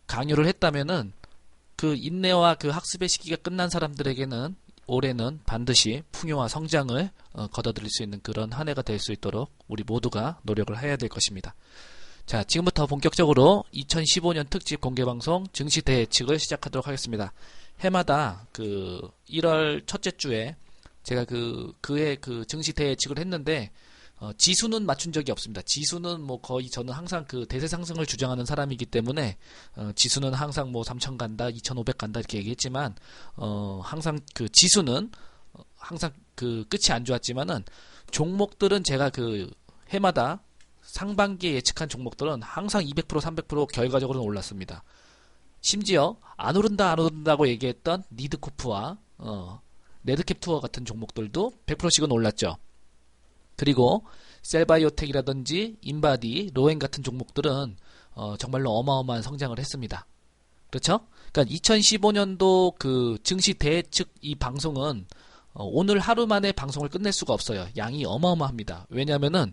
강요를 했다면은 그 인내와 그 학습의 시기가 끝난 사람들에게는 올해는 반드시 풍요와 성장을 거둬들일 수 있는 그런 한 해가 될 수 있도록 우리 모두가 노력을 해야 될 것입니다. 자, 지금부터 본격적으로 2015년 특집 공개방송 증시 대예측을 시작하도록 하겠습니다. 해마다 그 1월 첫째 주에 제가 그해 그 증시 대예측을 했는데 지수는 맞춘 적이 없습니다. 지수는 뭐 거의 저는 항상 그 대세 상승을 주장하는 사람이기 때문에 지수는 항상 뭐 3,000 간다, 2,500 간다 이렇게 얘기했지만 항상 그 지수는 항상 그 끝이 안 좋았지만은 종목들은 제가 그 해마다 상반기에 예측한 종목들은 항상 200% 300% 결과적으로는 올랐습니다. 심지어 안 오른다고 얘기했던 니드코프와 레드캡투어 같은 종목들도 100%씩은 올랐죠. 그리고 셀바이오텍이라든지 인바디, 로엔 같은 종목들은 정말로 어마어마한 성장을 했습니다. 그렇죠? 그러니까 2015년도 그 증시 대예측 이 방송은 오늘 하루 만에 방송을 끝낼 수가 없어요. 양이 어마어마합니다. 왜냐하면은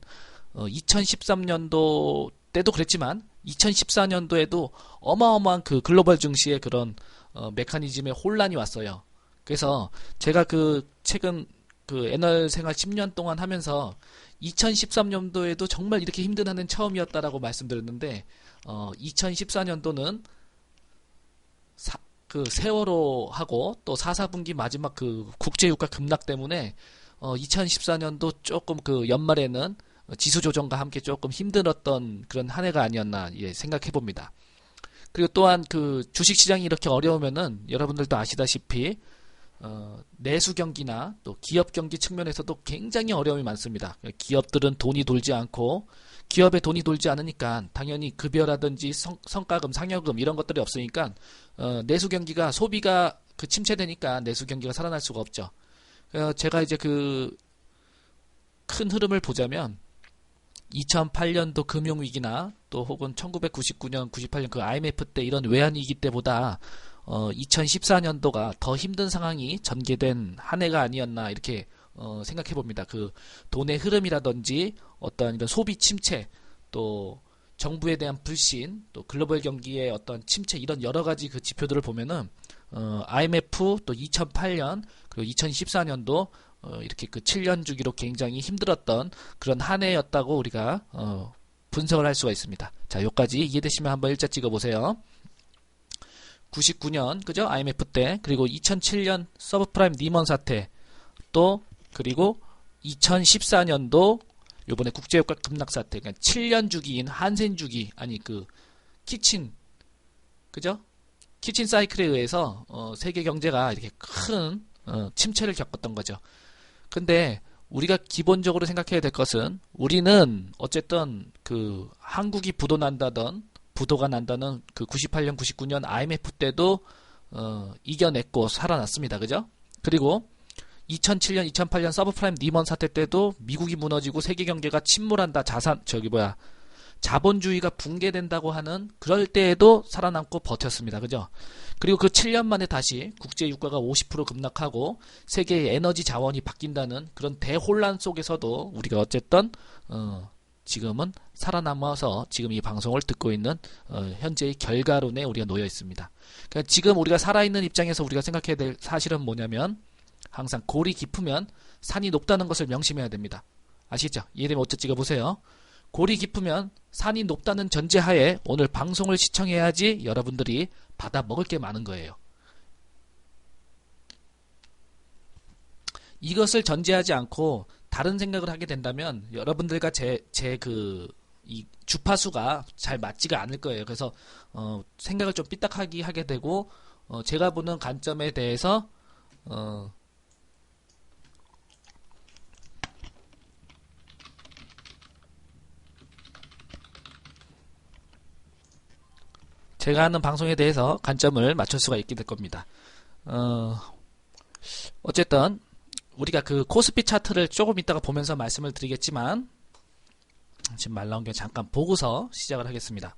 2013년도 때도 그랬지만 2014년도에도 어마어마한 그 글로벌 증시의 그런 메커니즘의 혼란이 왔어요. 그래서 제가 그 최근 그 애널 생활 10년 동안 하면서 2013년도에도 정말 이렇게 힘든 한 해는 처음이었다라고 말씀드렸는데 2014년도는 그 세월호하고 또 4, 4분기 마지막 그 국제유가 급락 때문에 2014년도 조금 그 연말에는 지수 조정과 함께 조금 힘들었던 그런 한 해가 아니었나 생각해 봅니다. 그리고 또한 그 주식 시장이 이렇게 어려우면은 여러분들도 아시다시피 내수 경기나 또 기업 경기 측면에서도 굉장히 어려움이 많습니다. 기업들은 돈이 돌지 않고 기업에 돈이 돌지 않으니까 당연히 급여라든지 성과금, 상여금 이런 것들이 없으니까 내수 경기가 소비가 그 침체되니까 내수 경기가 살아날 수가 없죠. 제가 이제 그 큰 흐름을 보자면 2008년도 금융위기나 또 혹은 1999년, 98년 그 IMF 때 이런 외환위기 때보다 2014년도가 더 힘든 상황이 전개된 한 해가 아니었나 이렇게 생각해 봅니다. 그 돈의 흐름이라든지 어떤 이런 소비 침체, 또 정부에 대한 불신, 또 글로벌 경기의 어떤 침체 이런 여러 가지 그 지표들을 보면은 IMF 또 2008년 그리고 2014년도 이렇게 그 7년 주기로 굉장히 힘들었던 그런 한 해였다고 우리가 분석을 할 수가 있습니다. 자, 여기까지 이해되시면 한번 일자 찍어보세요. 99년 그죠? IMF 때 그리고 2007년 서브프라임 리먼 사태 또 그리고 2014년도 요번에 국제유가 급락 사태 그러니까 7년 주기인 한센 주기 아니 그 키친 그죠? 키친 사이클에 의해서 세계 경제가 이렇게 큰 침체를 겪었던 거죠. 근데 우리가 기본적으로 생각해야 될 것은 우리는 어쨌든 그 한국이 부도가 난다는 그 98년, 99년 IMF 때도 이겨냈고 살아났습니다. 그죠? 그리고 2007년, 2008년 서브프라임 리먼 사태 때도 미국이 무너지고 세계 경제가 침몰한다. 자본주의가 붕괴된다고 하는 그럴 때에도 살아남고 버텼습니다. 그죠? 그리고 그 7년 만에 다시 국제 유가가 50% 급락하고 세계의 에너지 자원이 바뀐다는 그런 대혼란 속에서도 우리가 어쨌든 지금은 살아남아서 지금 이 방송을 듣고 있는 현재의 결과론에 우리가 놓여 있습니다. 그러니까 지금 우리가 살아있는 입장에서 우리가 생각해야 될 사실은 뭐냐면 항상 골이 깊으면 산이 높다는 것을 명심해야 됩니다. 아시죠? 이해되면 어쩌 찍어보세요. 골이 깊으면 산이 높다는 전제하에 오늘 방송을 시청해야지 여러분들이 받아 먹을 게 많은 거예요. 이것을 전제하지 않고 다른 생각을 하게 된다면 여러분들과 이 주파수가 잘 맞지가 않을 거예요. 그래서 생각을 좀 삐딱하게 하게 되고 제가 보는 관점에 대해서 제가 하는 방송에 대해서 관점을 맞출 수가 있게 될 겁니다. 어쨌든 우리가 그 코스피 차트를 조금 이따가 보면서 말씀을 드리겠지만 지금 말 나온 게 잠깐 보고서 시작을 하겠습니다.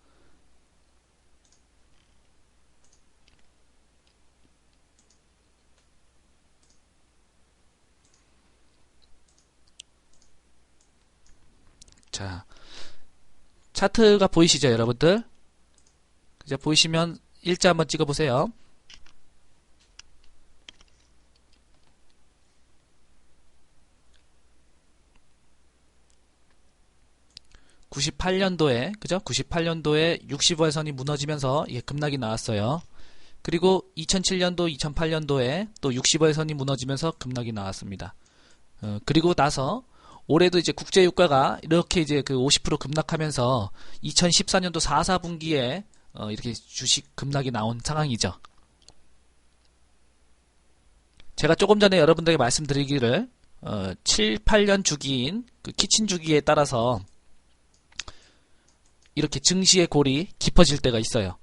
자, 차트가 보이시죠, 여러분들? 이제 보이시면 일자 한번 찍어보세요. 98년도에 그죠? 98년도에 60월선이 무너지면서 이게 급락이 나왔어요. 그리고 2007년도, 2008년도에 또 60월선이 무너지면서 급락이 나왔습니다. 그리고 나서 올해도 이제 국제유가가 이렇게 이제 그 50% 급락하면서 2014년도 4, 4분기에 이렇게 주식 급락이 나온 상황이죠. 제가 조금 전에 여러분들에게 말씀드리기를 7, 8년 주기인 그 키친 주기에 따라서 이렇게 증시의 골이 깊어질 때가 있어요.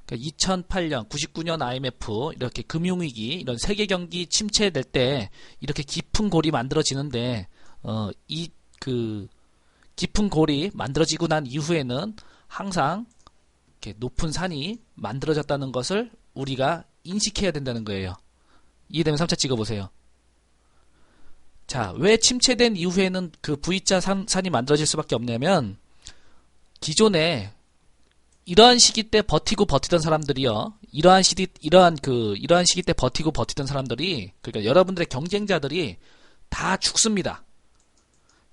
그러니까 2008년, 99년 IMF 이렇게 금융위기 이런 세계 경기 침체될 때 이렇게 깊은 골이 만들어지는데 이 그 깊은 골이 만들어지고 난 이후에는 항상 이렇게 높은 산이 만들어졌다는 것을 우리가 인식해야 된다는 거예요. 이해되면 3차 찍어보세요. 자, 왜 침체된 이후에는 그 V자 산이 만들어질 수밖에 없냐면 기존에 이러한 시기 때 버티던 사람들이요. 이러한 시기 때 버티던 사람들이, 그러니까 여러분들의 경쟁자들이 다 죽습니다.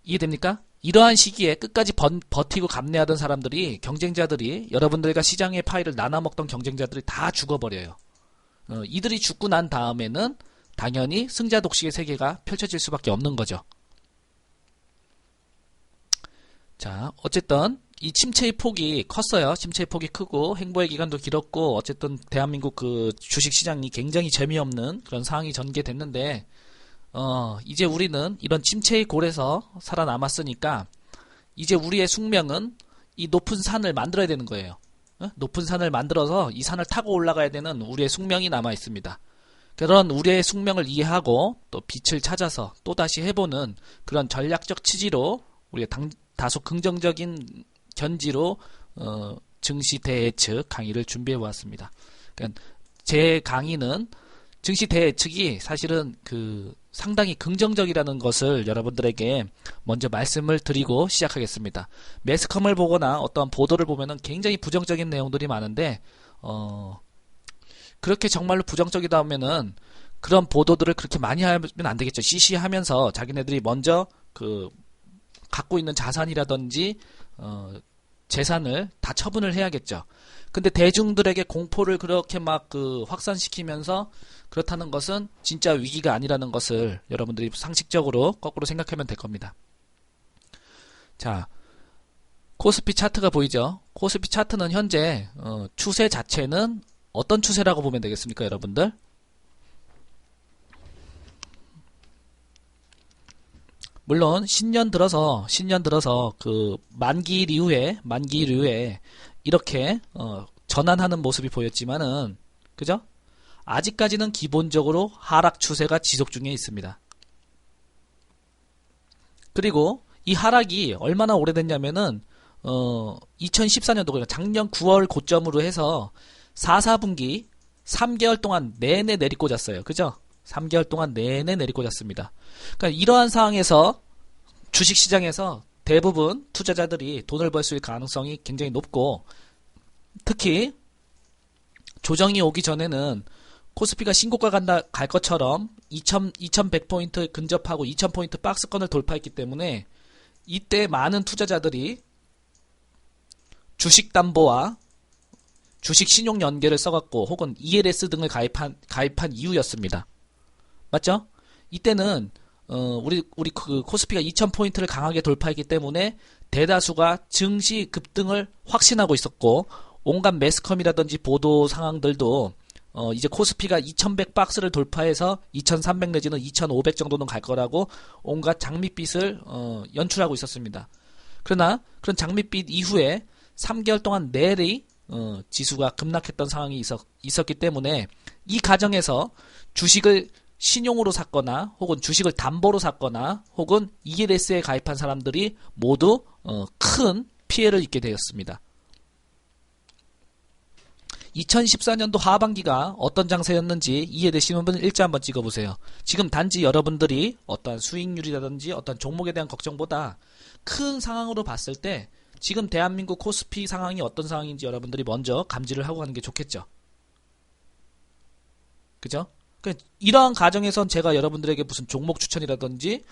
이해됩니까? 이러한 시기에 끝까지 버티고 감내하던 사람들이, 경쟁자들이, 여러분들과 시장의 파이를 나눠먹던 경쟁자들이 다 죽어버려요. 이들이 죽고 난 다음에는 당연히 승자 독식의 세계가 펼쳐질 수밖에 없는 거죠. 자, 어쨌든 이 침체의 폭이 컸어요. 침체의 폭이 크고 행보의 기간도 길었고 어쨌든 대한민국 그 주식시장이 굉장히 재미없는 그런 상황이 전개됐는데 이제 우리는 이런 침체의 골에서 살아남았으니까 이제 우리의 숙명은 이 높은 산을 만들어야 되는 거예요. 높은 산을 만들어서 이 산을 타고 올라가야 되는 우리의 숙명이 남아 있습니다. 그런 우리의 숙명을 이해하고 또 빛을 찾아서 또다시 해보는 그런 전략적 취지로 우리가 다소 긍정적인 견지로 증시 대예측 강의를 준비해 보았습니다. 그러니까 제 강의는 증시 대예측이 사실은 그 상당히 긍정적이라는 것을 여러분들에게 먼저 말씀을 드리고 시작하겠습니다. 매스컴을 보거나 어떤 보도를 보면은 굉장히 부정적인 내용들이 많은데 그렇게 정말로 부정적이다 하면은 그런 보도들을 그렇게 많이 하면 안 되겠죠. 시시하면서 자기네들이 먼저 그 갖고 있는 자산이라든지 재산을 다 처분을 해야겠죠. 근데 대중들에게 공포를 그렇게 막 그 확산시키면서 그렇다는 것은 진짜 위기가 아니라는 것을 여러분들이 상식적으로 거꾸로 생각하면 될 겁니다. 자, 코스피 차트가 보이죠? 코스피 차트는 현재 추세 자체는 어떤 추세라고 보면 되겠습니까, 여러분들? 물론 신년 들어서 그 만기일 이후에 이렇게 전환하는 모습이 보였지만은 그죠? 아직까지는 기본적으로 하락 추세가 지속 중에 있습니다. 그리고 이 하락이 얼마나 오래됐냐면은 2014년도 그러니까 작년 9월 고점으로 해서 4, 4분기 3개월 동안 내내 내리꽂았어요. 그죠? 3개월 동안 내내 내리꽂았습니다. 그러니까 이러한 상황에서 주식시장에서 대부분 투자자들이 돈을 벌 수 있을 가능성이 굉장히 높고 특히 조정이 오기 전에는 코스피가 신고가 갈 것처럼 2100포인트 근접하고 2000포인트 박스권을 돌파했기 때문에 이때 많은 투자자들이 주식담보와 주식 신용 연계를 써갖고 혹은 ELS 등을 가입한 이유였습니다. 맞죠? 이때는 우리 그 코스피가 2000포인트를 강하게 돌파했기 때문에 대다수가 증시 급등을 확신하고 있었고 온갖 매스컴이라든지 보도 상황들도 이제 코스피가 2100 박스를 돌파해서 2300 내지는 2500 정도는 갈 거라고 온갖 장밋빛을 연출하고 있었습니다. 그러나 그런 장밋빛 이후에 3개월 동안 내리 지수가 급락했던 상황이 있었기 때문에 이 과정에서 주식을 신용으로 샀거나 혹은 주식을 담보로 샀거나 혹은 ELS에 가입한 사람들이 모두 큰 피해를 입게 되었습니다. 2014년도 하반기가 어떤 장세였는지 이해되시는 분은 일자 한번 찍어보세요. 지금 단지 여러분들이 어떤 수익률이라든지 어떤 종목에 대한 걱정보다 큰 상황으로 봤을 때 지금 대한민국 코스피 상황이 어떤 상황인지 여러분들이 먼저 감지를 하고 가는 게 좋겠죠. 그죠? 그러니까 이러한 과정에선 제가 여러분들에게 무슨 종목 추천이라든지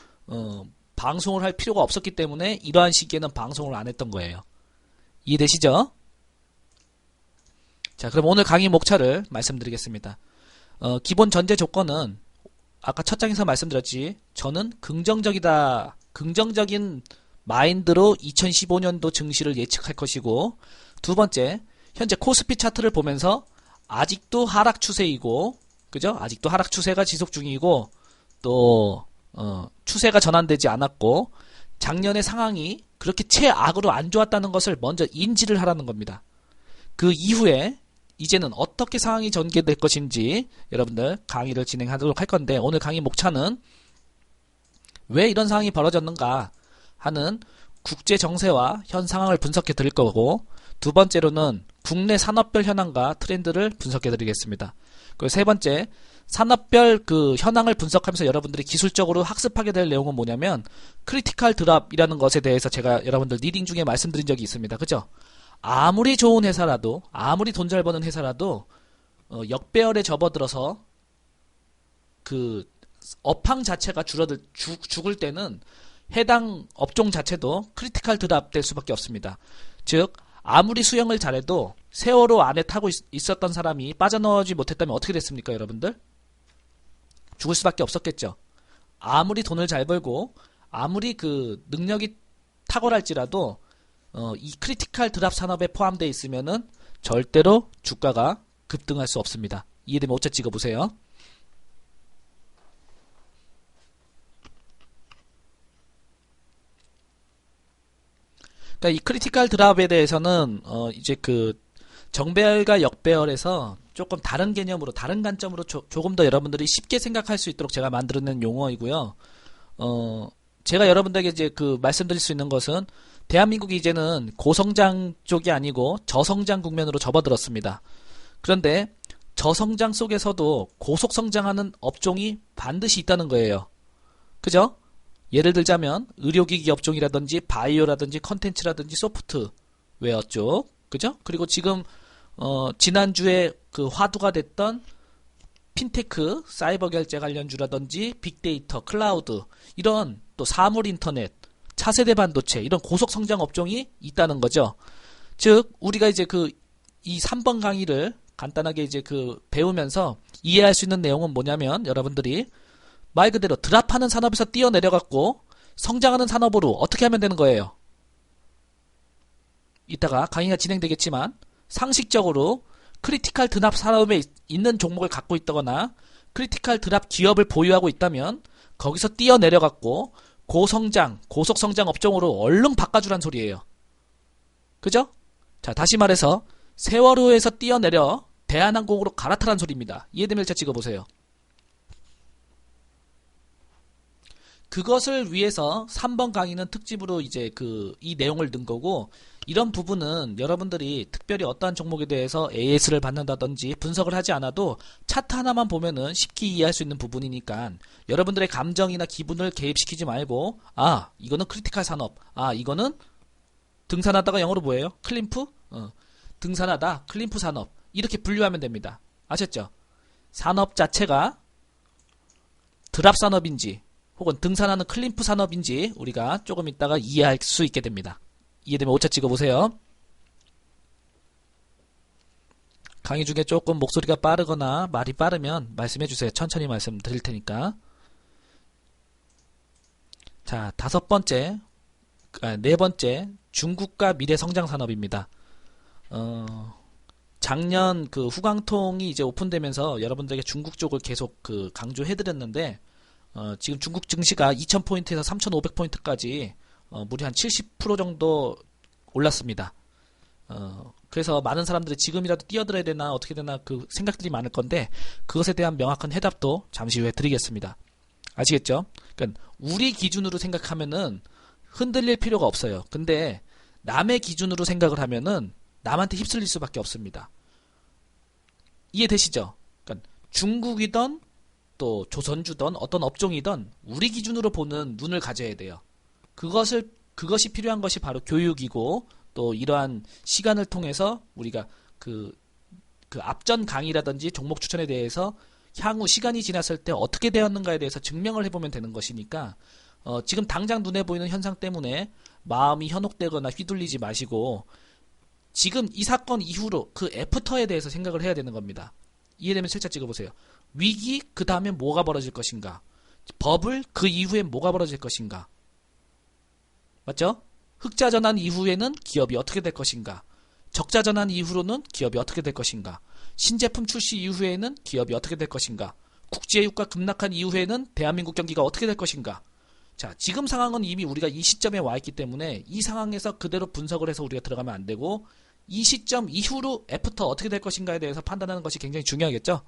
방송을 할 필요가 없었기 때문에 이러한 시기에는 방송을 안 했던 거예요. 이해되시죠? 자, 그럼 오늘 강의 목차를 말씀드리겠습니다. 기본 전제 조건은 아까 첫 장에서 말씀드렸지, 저는 긍정적이다, 긍정적인 마인드로 2015년도 증시를 예측할 것이고, 두 번째, 현재 코스피 차트를 보면서 아직도 하락 추세이고, 그죠? 아직도 하락 추세가 지속 중이고, 또 추세가 전환되지 않았고, 작년의 상황이 그렇게 최악으로 안 좋았다는 것을 먼저 인지를 하라는 겁니다. 그 이후에 이제는 어떻게 상황이 전개될 것인지 여러분들 강의를 진행하도록 할 건데, 오늘 강의 목차는 왜 이런 상황이 벌어졌는가 하는 국제 정세와 현 상황을 분석해 드릴 거고, 두 번째로는 국내 산업별 현황과 트렌드를 분석해 드리겠습니다. 그리고 세 번째, 산업별 그 현황을 분석하면서 여러분들이 기술적으로 학습하게 될 내용은 뭐냐면, 크리티컬 드랍이라는 것에 대해서 제가 여러분들 리딩 중에 말씀드린 적이 있습니다. 그죠? 아무리 좋은 회사라도, 아무리 돈 잘 버는 회사라도 역배열에 접어들어서 그 업황 자체가 죽을 때는 해당 업종 자체도 크리티컬 드랍 될 수밖에 없습니다. 즉 아무리 수영을 잘해도 세월호 안에 타고 있었던 사람이 빠져나오지 못했다면 어떻게 됐습니까, 여러분들? 죽을 수밖에 없었겠죠. 아무리 돈을 잘 벌고 아무리 그 능력이 탁월할지라도 이 크리티컬 드랍 산업에 포함되어 있으면은 절대로 주가가 급등할 수 없습니다. 이해되면 오차 찍어보세요. 그러니까 이 크리티컬 드랍에 대해서는 이제 그 정배열과 역배열에서 조금 다른 개념으로, 다른 관점으로 조금 더 여러분들이 쉽게 생각할 수 있도록 제가 만들어낸 용어이고요. 제가 여러분들에게 이제 그 말씀드릴 수 있는 것은, 대한민국이 이제는 고성장 쪽이 아니고 저성장 국면으로 접어들었습니다. 그런데 저성장 속에서도 고속성장하는 업종이 반드시 있다는 거예요. 그죠? 예를 들자면 의료기기 업종이라든지 바이오라든지 컨텐츠라든지 소프트웨어 쪽, 그죠? 그리고 지금 지난주에 그 화두가 됐던 핀테크, 사이버 결제 관련주라든지 빅데이터, 클라우드, 이런 또 사물 인터넷, 차세대 반도체, 이런 고속 성장 업종이 있다는 거죠. 즉 우리가 이제 그 이 3번 강의를 간단하게 이제 그 배우면서 이해할 수 있는 내용은 뭐냐면, 여러분들이 말 그대로 드랍하는 산업에서 뛰어내려갖고 성장하는 산업으로 어떻게 하면 되는 거예요. 이따가 강의가 진행되겠지만 상식적으로 크리티컬 드랍 산업에 있는 종목을 갖고 있다거나 크리티컬 드랍 기업을 보유하고 있다면 거기서 뛰어내려갖고 고성장, 고속성장 업종으로 얼른 바꿔주란 소리예요. 그죠? 자, 다시 말해서 세월호에서 뛰어내려 대한항공으로 갈아타란 소리입니다. 이해되면 일차 찍어보세요. 그것을 위해서 3번 강의는 특집으로 이제 이 내용을 넣은 거고, 이런 부분은 여러분들이 특별히 어떠한 종목에 대해서 AS를 받는다든지 분석을 하지 않아도 차트 하나만 보면은 쉽게 이해할 수 있는 부분이니까 여러분들의 감정이나 기분을 개입시키지 말고, 아, 이거는 크리티컬 산업, 아, 이거는 등산하다가 영어로 뭐예요? 클림프? 등산하다, 클림프 산업, 이렇게 분류하면 됩니다. 아셨죠? 산업 자체가 드랍 산업인지 혹은 등산하는 클림프 산업인지 우리가 조금 있다가 이해할 수 있게 됩니다. 이해되면 오차 찍어보세요. 강의 중에 조금 목소리가 빠르거나 말이 빠르면 말씀해주세요. 천천히 말씀드릴 테니까. 자, 네 번째, 중국과 미래 성장 산업입니다. 작년 그 후광통이 이제 오픈되면서 여러분들에게 중국 쪽을 계속 강조해드렸는데, 지금 중국 증시가 2000포인트에서 3500포인트까지 무려 한 70% 정도 올랐습니다. 그래서 많은 사람들이 지금이라도 뛰어들어야 되나 어떻게 되나 그 생각들이 많을 건데, 그것에 대한 명확한 해답도 잠시 후에 드리겠습니다. 아시겠죠? 그러니까 우리 기준으로 생각하면은 흔들릴 필요가 없어요. 근데 남의 기준으로 생각을 하면은 남한테 휩쓸릴 수밖에 없습니다. 이해되시죠? 그러니까 중국이든 또 조선주든 어떤 업종이든 우리 기준으로 보는 눈을 가져야 돼요. 그것이 필요한 것이 바로 교육이고 또 이러한 시간을 통해서 우리가 그, 그 앞전 강의라든지 종목 추천에 대해서 향후 시간이 지났을 때 어떻게 되었는가에 대해서 증명을 해보면 되는 것이니까 지금 당장 눈에 보이는 현상 때문에 마음이 현혹되거나 휘둘리지 마시고 지금 이 사건 이후로 그 애프터에 대해서 생각을 해야 되는 겁니다. 이해되면 슬쩍 찍어보세요. 위기 그 다음에 뭐가 벌어질 것인가, 버블 그 이후에 뭐가 벌어질 것인가, 맞죠? 흑자 전환 이후에는 기업이 어떻게 될 것인가, 적자 전환 이후로는 기업이 어떻게 될 것인가, 신제품 출시 이후에는 기업이 어떻게 될 것인가, 국제유가 급락한 이후에는 대한민국 경기가 어떻게 될 것인가. 자, 지금 상황은 이미 우리가 이 시점에 와 있기 때문에 이 상황에서 그대로 분석을 해서 우리가 들어가면 안 되고 이 시점 이후로 애프터 어떻게 될 것인가에 대해서 판단하는 것이 굉장히 중요하겠죠.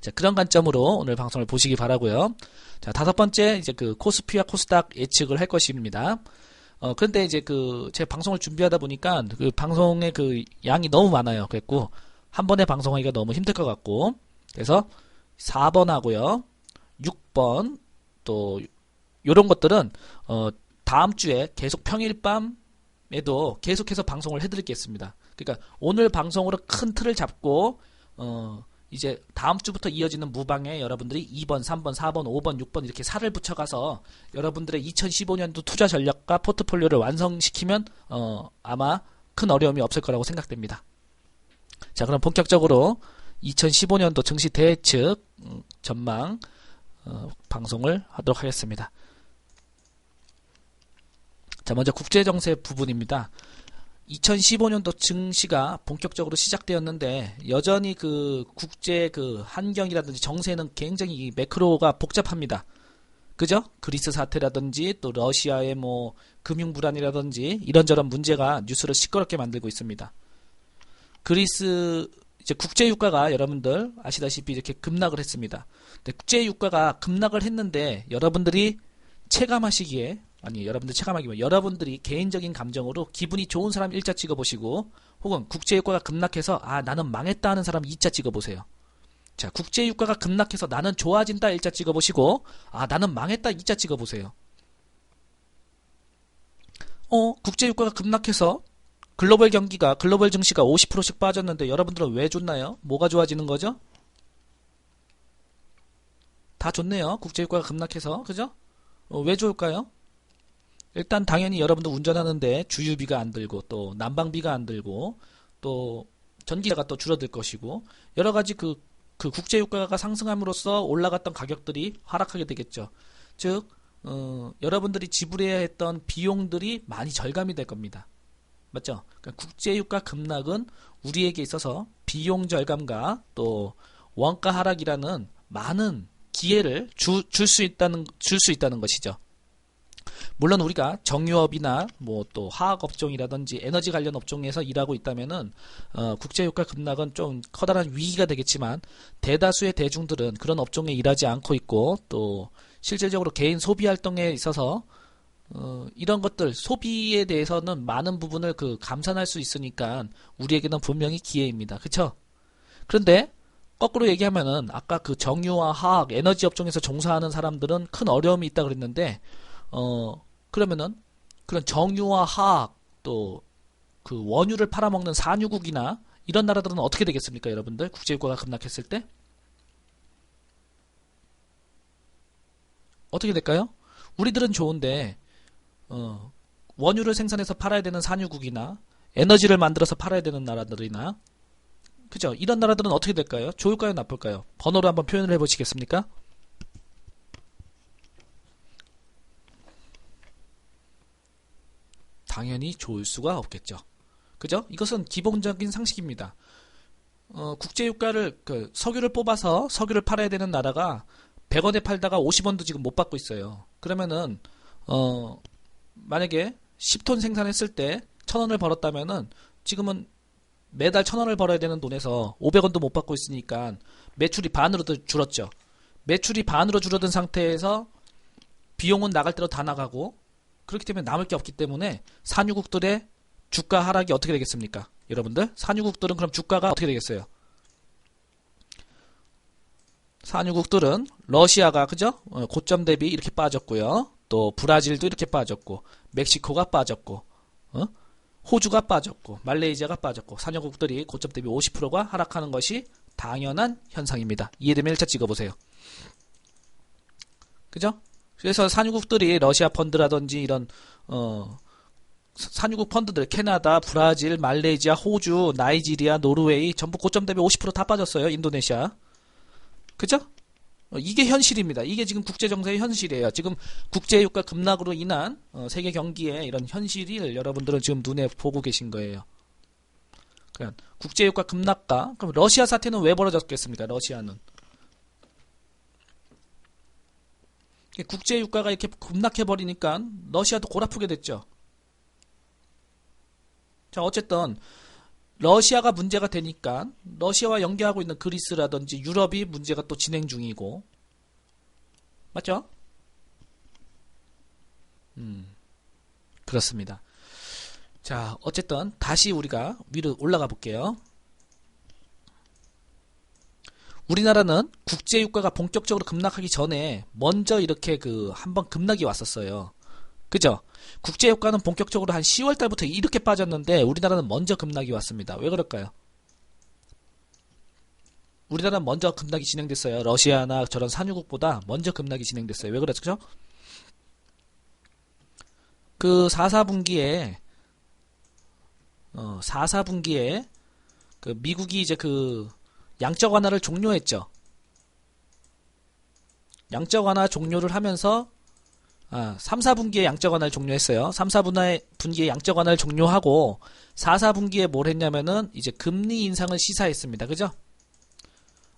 자, 그런 관점으로 오늘 방송을 보시기 바라고요. 자, 다섯 번째 이제 그 코스피와 코스닥 예측을 할 것입니다. 그런데 이제 제 방송을 준비하다 보니까 그 방송의 그 양이 너무 많아요. 그랬고 한 번에 방송하기가 너무 힘들 것 같고, 그래서 4번 하고요, 6번 또 요런 것들은 다음 주에 계속 평일밤에도 계속해서 방송을 해드리겠습니다. 그러니까 오늘 방송으로 큰 틀을 잡고 이제 다음 주부터 이어지는 무방에 여러분들이 2번, 3번, 4번, 5번, 6번 이렇게 살을 붙여가서 여러분들의 2015년도 투자 전략과 포트폴리오를 완성시키면 아마 큰 어려움이 없을 거라고 생각됩니다. 자, 그럼 본격적으로 2015년도 증시 대책 전망 방송을 하도록 하겠습니다. 자, 먼저 국제정세 부분입니다. 2015년도 증시가 본격적으로 시작되었는데 여전히 그 국제 그 환경이라든지 정세는 굉장히 매크로가 복잡합니다. 그죠? 그리스 사태라든지 또 러시아의 뭐 금융 불안이라든지 이런저런 문제가 뉴스를 시끄럽게 만들고 있습니다. 그리스 이제 국제 유가가 여러분들 아시다시피 이렇게 급락을 했습니다. 근데 국제 유가가 급락을 했는데 여러분들이 체감하시기에, 아니 여러분들 체감하기면 여러분들이 개인적인 감정으로 기분이 좋은 사람 일자 찍어보시고, 혹은 국제유가가 급락해서 아 나는 망했다 하는 사람 이자 찍어보세요. 자, 국제유가가 급락해서 나는 좋아진다 일자 찍어보시고, 아 나는 망했다 이자 찍어보세요. 국제유가가 급락해서 글로벌 경기가, 글로벌 증시가 50%씩 빠졌는데 여러분들은 왜 좋나요? 뭐가 좋아지는 거죠? 다 좋네요. 국제유가가 급락해서. 그죠? 왜 좋을까요? 일단 당연히 여러분들 운전하는데 주유비가 안 들고 또 난방비가 안 들고 또 전기세가 또 줄어들 것이고 여러가지 그 국제유가가 상승함으로써 올라갔던 가격들이 하락하게 되겠죠. 즉 여러분들이 지불해야 했던 비용들이 많이 절감이 될 겁니다. 맞죠? 그러니까 국제유가 급락은 우리에게 있어서 비용 절감과 또 원가 하락이라는 많은 기회를 줄 수 있다는 것이죠. 물론 우리가 정유업이나 뭐 또 화학 업종이라든지 에너지 관련 업종에서 일하고 있다면은 국제유가 급락은 좀 커다란 위기가 되겠지만 대다수의 대중들은 그런 업종에 일하지 않고 있고 또 실질적으로 개인 소비 활동에 있어서 이런 것들 소비에 대해서는 많은 부분을 감산할 수 있으니까 우리에게는 분명히 기회입니다. 그쵸? 그런데 거꾸로 얘기하면은 아까 그 정유와 화학, 에너지 업종에서 종사하는 사람들은 큰 어려움이 있다 그랬는데 그러면은 그런 정유와 화학 또 그 원유를 팔아먹는 산유국이나 이런 나라들은 어떻게 되겠습니까, 여러분들? 국제유가가 급락했을 때 어떻게 될까요? 우리들은 좋은데 원유를 생산해서 팔아야 되는 산유국이나 에너지를 만들어서 팔아야 되는 나라들이나, 그죠? 이런 나라들은 어떻게 될까요? 좋을까요, 나쁠까요? 번호로 한번 표현을 해보시겠습니까? 당연히 좋을 수가 없겠죠. 그죠? 이것은 기본적인 상식입니다. 국제유가를 석유를 뽑아서 석유를 팔아야 되는 나라가 100원에 팔다가 50원도 지금 못 받고 있어요. 그러면은 만약에 10톤 생산했을 때 1000원을 벌었다면은 지금은 매달 1000원을 벌어야 되는 돈에서 500원도 못 받고 있으니까 매출이 반으로 줄었죠. 매출이 반으로 줄어든 상태에서 비용은 나갈 대로 다 나가고, 그렇기 때문에 남을 게 없기 때문에 산유국들의 주가 하락이 어떻게 되겠습니까? 여러분들, 산유국들은 그럼 주가가 어떻게 되겠어요? 산유국들은 러시아가, 그죠? 고점 대비 이렇게 빠졌고요. 또 브라질도 이렇게 빠졌고 멕시코가 빠졌고 호주가 빠졌고 말레이시아가 빠졌고 산유국들이 고점 대비 50%가 하락하는 것이 당연한 현상입니다. 이해되면 1차 찍어보세요. 그죠? 그래서 산유국들이 러시아 펀드라든지 이런 산유국 펀드들 캐나다, 브라질, 말레이시아, 호주, 나이지리아, 노르웨이 전부 고점 대비 50%다 빠졌어요. 인도네시아. 그죠? 이게 현실입니다. 이게 지금 국제정세의 현실이에요. 지금 국제유가 급락으로 인한 세계 경기의 이런 현실을 여러분들은 지금 눈에 보고 계신 거예요. 그러니까 국제유가 급락과 그럼 러시아 사태는 왜 벌어졌겠습니까? 러시아는 국제유가가 이렇게 급락해버리니까 러시아도 골아프게 됐죠. 자, 어쨌든 러시아가 문제가 되니까 러시아와 연계하고 있는 그리스라든지 유럽이 문제가 또 진행 중이고 맞죠? 그렇습니다. 자, 어쨌든 다시 우리가 위로 올라가 볼게요. 우리나라는 국제유가가 본격적으로 급락하기 전에 먼저 이렇게 한번 급락이 왔었어요. 그죠? 국제유가는 본격적으로 한 10월 달부터 이렇게 빠졌는데 우리나라는 먼저 급락이 왔습니다. 왜 그럴까요? 우리나라는 먼저 급락이 진행됐어요. 러시아나 저런 산유국보다 먼저 급락이 진행됐어요. 왜 그랬죠? 그 4사분기에 그 미국이 이제 양적 완화를 종료했죠. 양적 완화 종료를 하면서 3, 4분기에 양적 완화를 종료했어요. 3, 4분기에 양적 완화를 종료하고 4, 4분기에 뭘 했냐면은 이제 금리 인상을 시사했습니다. 그죠?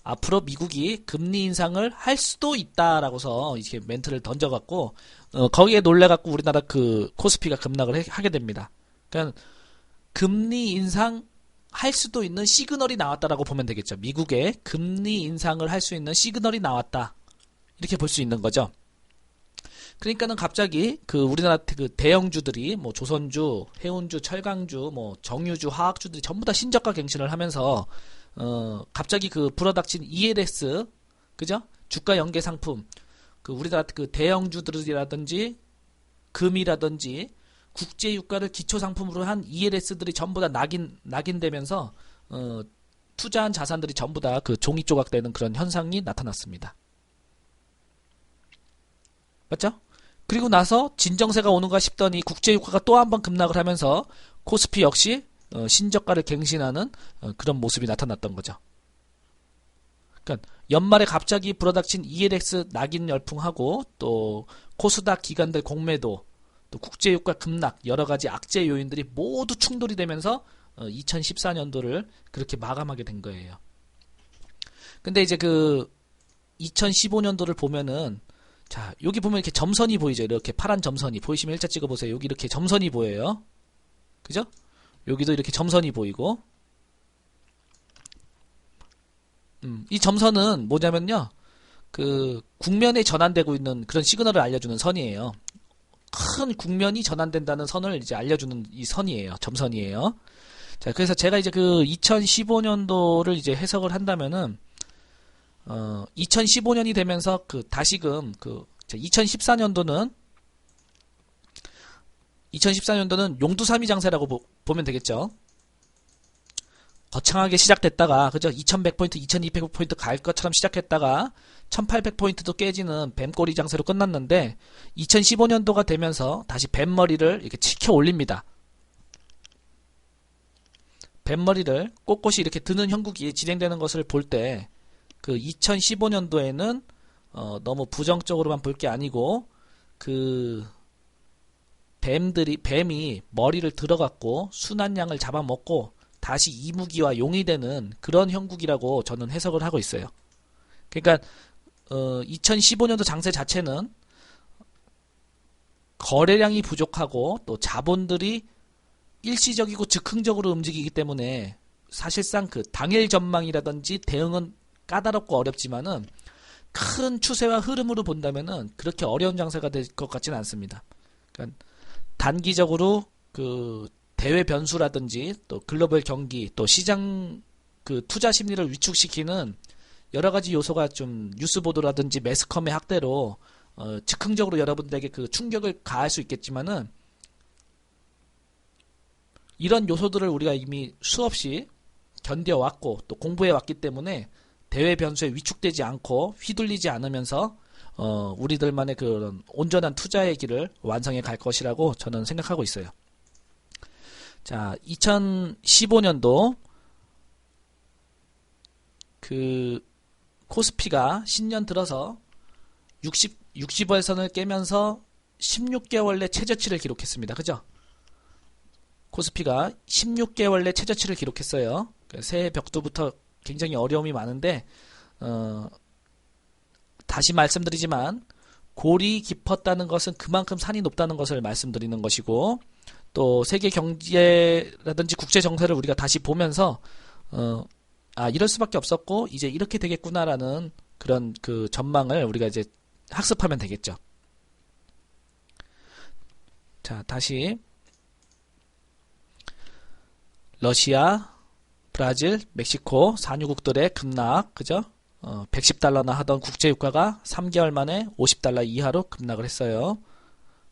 앞으로 미국이 금리 인상을 할 수도 있다라고서 이렇게 멘트를 던져갖고 거기에 놀래갖고 우리나라 코스피가 급락을 하게 됩니다. 그러니까 금리 인상 할 수도 있는 시그널이 나왔다라고 보면 되겠죠. 미국의 금리 인상을 할 수 있는 시그널이 나왔다. 이렇게 볼 수 있는 거죠. 그러니까는 갑자기 우리나라 대형주들이 뭐 조선주, 해운주, 철강주, 뭐 정유주, 화학주들이 전부 다 신저가 갱신을 하면서 갑자기 불어닥친 ELS, 그죠? 주가 연계 상품, 우리나라 대형주들이라든지 금이라든지 국제유가를 기초상품으로 한 ELS들이 전부 다 낙인되면서 투자한 자산들이 전부 다 종이 조각되는 그런 현상이 나타났습니다. 맞죠? 그리고 나서 진정세가 오는가 싶더니 국제유가가 또 한 번 급락을 하면서 코스피 역시 신저가를 갱신하는 그런 모습이 나타났던 거죠. 그러니까 연말에 갑자기 불어닥친 ELX 낙인 열풍하고 또 코스닥 기관들 공매도 또 국제유가 급락 여러 가지 악재 요인들이 모두 충돌이 되면서 2014년도를 그렇게 마감하게 된 거예요. 근데 이제 2015년도를 보면은 자, 여기 보면 이렇게 점선이 보이죠? 이렇게 파란 점선이 보이시면 1차 찍어보세요. 여기 이렇게 점선이 보여요. 그죠? 여기도 이렇게 점선이 보이고 이 점선은 뭐냐면요. 국면에 전환되고 있는 그런 시그널을 알려주는 선이에요. 큰 국면이 전환된다는 선을 이제 알려주는 이 선이에요. 점선이에요. 자, 그래서 제가 이제 2015년도를 이제 해석을 한다면은 2015년이 되면서 다시금 2014년도는 용두삼이 장세라고 보면 되겠죠. 거창하게 시작됐다가 그죠? 2100포인트, 2200포인트 갈 것처럼 시작했다가 1800포인트도 깨지는 뱀꼬리 장세로 끝났는데 2015년도가 되면서 다시 뱀머리를 이렇게 치켜 올립니다. 뱀머리를 꼿꼿이 이렇게 드는 형국이 진행되는 것을 볼 때 2015년도에는 너무 부정적으로만 볼 게 아니고 뱀이 머리를 들어갖고 순한 양을 잡아먹고 다시 이무기와 용이 되는 그런 형국이라고 저는 해석을 하고 있어요. 그러니까 2015년도 장세 자체는 거래량이 부족하고 또 자본들이 일시적이고 즉흥적으로 움직이기 때문에 사실상 당일 전망이라든지 대응은 까다롭고 어렵지만은 큰 추세와 흐름으로 본다면은 그렇게 어려운 장세가 될 것 같지는 않습니다. 그러니까 단기적으로 대외 변수라든지 또 글로벌 경기 또 시장 투자 심리를 위축시키는 여러 가지 요소가 좀 뉴스 보도라든지 매스컴의 학대로 즉흥적으로 여러분들에게 충격을 가할 수 있겠지만은 이런 요소들을 우리가 이미 수없이 견뎌왔고 또 공부해왔기 때문에 대외 변수에 위축되지 않고 휘둘리지 않으면서 우리들만의 그런 온전한 투자의 길을 완성해 갈 것이라고 저는 생각하고 있어요. 자, 2015년도 그 코스피가 신년 들어서 60월선을 깨면서 16개월 내 최저치를 기록했습니다. 그죠? 코스피가 16개월 내 최저치를 기록했어요. 새해 벽두부터 굉장히 어려움이 많은데 다시 말씀드리지만 골이 깊었다는 것은 그만큼 산이 높다는 것을 말씀드리는 것이고 또 세계 경제라든지 국제 정세를 우리가 다시 보면서 이럴 수밖에 없었고 이제 이렇게 되겠구나라는 그런 그 전망을 우리가 이제 학습하면 되겠죠. 자, 다시 러시아, 브라질, 멕시코 산유국들의 급락, 그죠? 110달러나 하던 국제유가가 3개월 만에 50달러 이하로 급락을 했어요.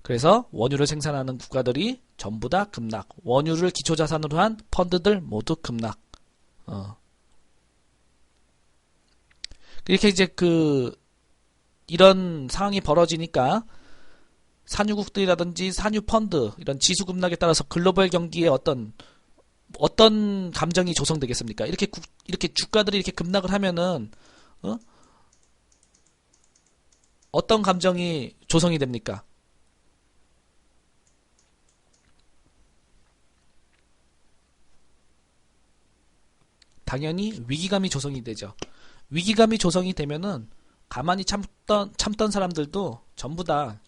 그래서 원유를 생산하는 국가들이 전부 다 급락. 원유를 기초자산으로 한 펀드들 모두 급락. 이렇게 이제 이런 상황이 벌어지니까 산유국들이라든지 산유 펀드 이런 지수 급락에 따라서 글로벌 경기에 어떤 감정이 조성되겠습니까? 이렇게 주가들이 이렇게 급락을 하면은 어떤 감정이 조성이 됩니까? 당연히 위기감이 조성이 되죠. 위기감이 조성이 되면은 가만히 참던 사람들도 전부 다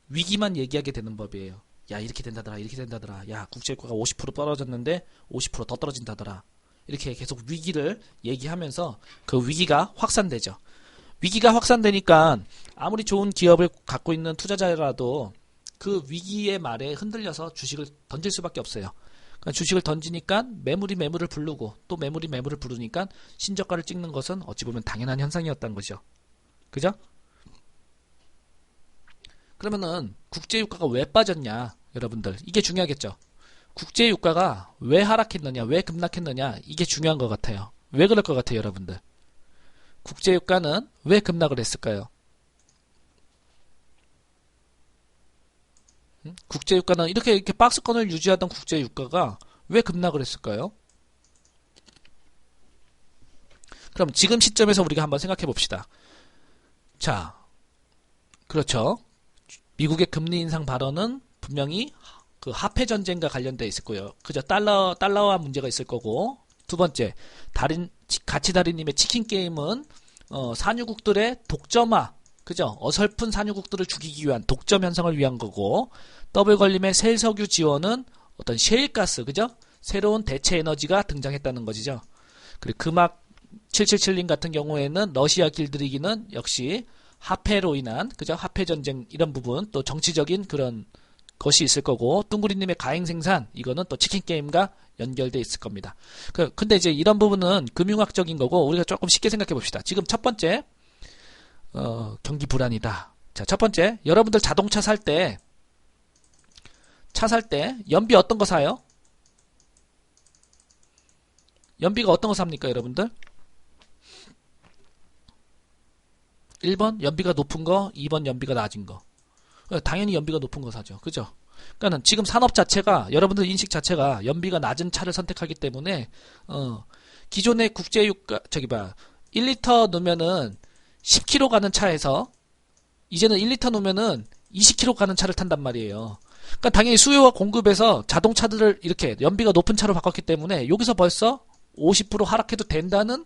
위기만 얘기하게 되는 법이에요. 야, 이렇게 된다더라, 이렇게 된다더라. 야, 국제유가가 50% 떨어졌는데 50% 더 떨어진다더라. 이렇게 계속 위기를 얘기하면서 그 위기가 확산되죠. 위기가 확산되니까 아무리 좋은 기업을 갖고 있는 투자자라도 그 위기의 말에 흔들려서 주식을 던질 수밖에 없어요. 그러니까 주식을 던지니까 매물이 매물을 부르고 또 매물이 매물을 부르니까 신저가를 찍는 것은 어찌 보면 당연한 현상이었던 거죠. 그죠? 그러면은 국제유가가 왜 빠졌냐, 여러분들 이게 중요하겠죠. 국제유가가 왜 하락했느냐, 왜 급락했느냐, 이게 중요한 것 같아요. 왜 그럴 것 같아요, 여러분들? 국제유가는 왜 급락을 했을까요? 국제유가는 이렇게 박스권을 유지하던 국제유가가 왜 급락을 했을까요? 그럼 지금 시점에서 우리가 한번 생각해 봅시다. 자, 그렇죠. 미국의 금리 인상 발언은 분명히 그 화폐 전쟁과 관련돼 있을 거예요. 그죠? 달러와 문제가 있을 거고. 두 번째, 가치달인님의 치킨 게임은 산유국들의 독점화, 그죠? 어설픈 산유국들을 죽이기 위한 독점 현상을 위한 거고, 더블걸림의 셀석유 지원은 어떤 셰일가스, 그죠? 새로운 대체 에너지가 등장했다는 것이죠. 그리고 금악 777님 같은 경우에는 러시아 길들이기는 역시 화폐로 인한, 그죠? 화폐 전쟁 이런 부분, 또 정치적인 그런 것이 있을 거고, 뚱구리님의 가행 생산, 이거는 또 치킨 게임과 연결돼 있을 겁니다. 근데 이제 이런 부분은 금융학적인 거고, 우리가 조금 쉽게 생각해 봅시다. 지금 첫 번째, 경기 불안이다. 자, 첫 번째, 여러분들 자동차 살 때, 연비 어떤 거 사요? 연비가 어떤 거 삽니까, 여러분들? 1번 연비가 높은 거, 2번 연비가 낮은 거. 당연히 연비가 높은 거 사죠. 그죠? 그러니까 지금 산업 자체가, 여러분들 인식 자체가 연비가 낮은 차를 선택하기 때문에 기존의 국제유가 1리터 넣으면은 10km 가는 차에서 이제는 1리터 넣으면은 20km 가는 차를 탄단 말이에요. 그러니까 당연히 수요와 공급에서 자동차들을 이렇게 연비가 높은 차로 바꿨기 때문에 여기서 벌써 50% 하락해도 된다는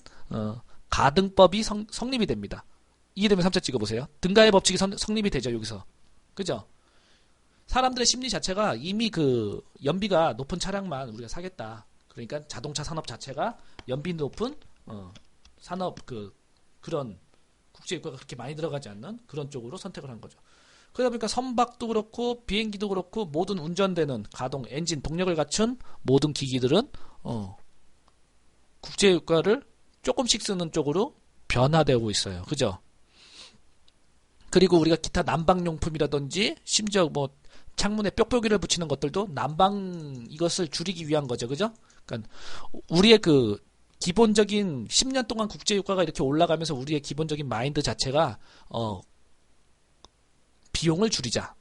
가등법이 성립이 됩니다. 이해되면 3차 찍어보세요. 등가의 법칙이 성립이 되죠, 여기서. 그죠? 사람들의 심리 자체가 이미 그 연비가 높은 차량만 우리가 사겠다. 그러니까 자동차 산업 자체가 연비 높은 산업 그런 국제유가가 그렇게 많이 들어가지 않는 그런 쪽으로 선택을 한 거죠. 그러다 보니까 선박도 그렇고 비행기도 그렇고 모든 운전되는 가동, 엔진, 동력을 갖춘 모든 기기들은 국제유가를 조금씩 쓰는 쪽으로 변화되고 있어요. 그죠? 그리고 우리가 기타 난방용품이라든지 심지어 뭐 창문에 뾱뾱이를 붙이는 것들도 난방 이것을 줄이기 위한 거죠. 그죠? 그러니까 우리의 그 기본적인 10년 동안 국제유가가 이렇게 올라가면서 우리의 기본적인 마인드 자체가 비용을 줄이자.